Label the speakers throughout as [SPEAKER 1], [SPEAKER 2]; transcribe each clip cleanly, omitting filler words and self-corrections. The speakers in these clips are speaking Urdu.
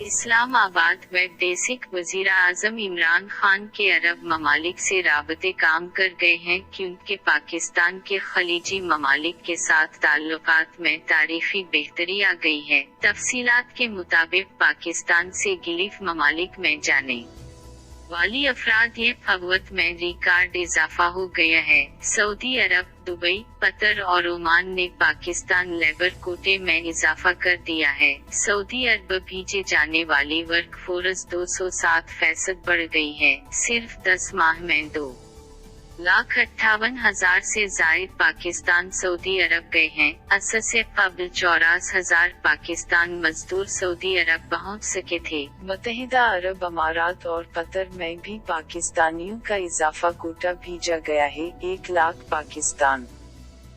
[SPEAKER 1] اسلام آباد ویب ڈیسک وزیر اعظم عمران خان کے عرب ممالک سے رابطے کام کر گئے ہیں کیونکہ پاکستان کے خلیجی ممالک کے ساتھ تعلقات میں تاریخی بہتری آ گئی ہے۔ تفصیلات کے مطابق پاکستان سے گلف ممالک میں جانے والی افراد یہ فوت میں ریکارڈ اضافہ ہو گیا ہے۔ سعودی عرب، دبئی، قطر اور عمان نے پاکستان لیبر کوٹے میں اضافہ کر دیا ہے۔ سعودی عرب بھیجے جانے والی ورک فورس 207% بڑھ گئی ہے۔ صرف 10 ماہ میں 2,58,000 سے زائد پاکستان سعودی عرب گئے ہیں۔ عرصے سے قبل 64,000 پاکستان مزدور سعودی عرب پہنچ سکے تھے۔
[SPEAKER 2] متحدہ عرب امارات اور قطر میں بھی پاکستانیوں کا اضافہ کوٹا بھیجا گیا ہے۔ 1,00,000 پاکستان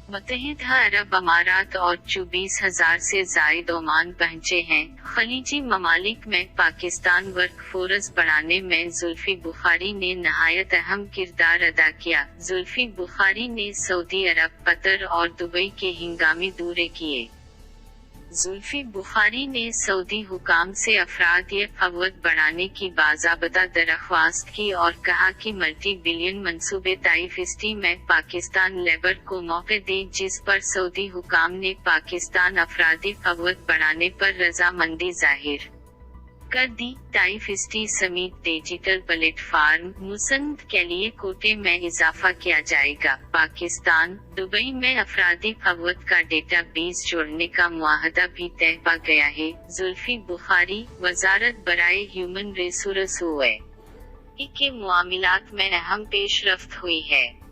[SPEAKER 1] متحدہ عرب امارات اور 24,000 سے زائد عمان پہنچے ہیں۔ خلیجی ممالک میں پاکستان ورک فورس بڑھانے میں زلفی بخاری نے نہایت اہم کردار ادا کیا۔ زلفی بخاری نے سعودی عرب، قطر اور دبئی کے ہنگامی دورے کیے۔ زلفی بخاری نے سعودی حکام سے افرادی قوت بڑھانے کی باضابطہ درخواست کی اور کہا کہ ملٹی بلین منصوبے طائف اسٹی میں پاکستان لیبر کو موقع دیں، جس پر سعودی حکام نے پاکستان افرادی قوت بڑھانے پر رضامندی ظاہر کر دی۔ طائف اسٹی سمیت ڈیجیٹل پلیٹ فارم مسند کے لیے کوٹے میں اضافہ کیا جائے گا۔ پاکستان، دبئی میں افرادی قوت کا ڈیٹا بیس جوڑنے کا معاہدہ بھی طے پا گیا ہے۔ زلفی بخاری، وزارت برائے ہیومن ریسورس کے معاملات میں اہم پیش رفت ہوئی ہے۔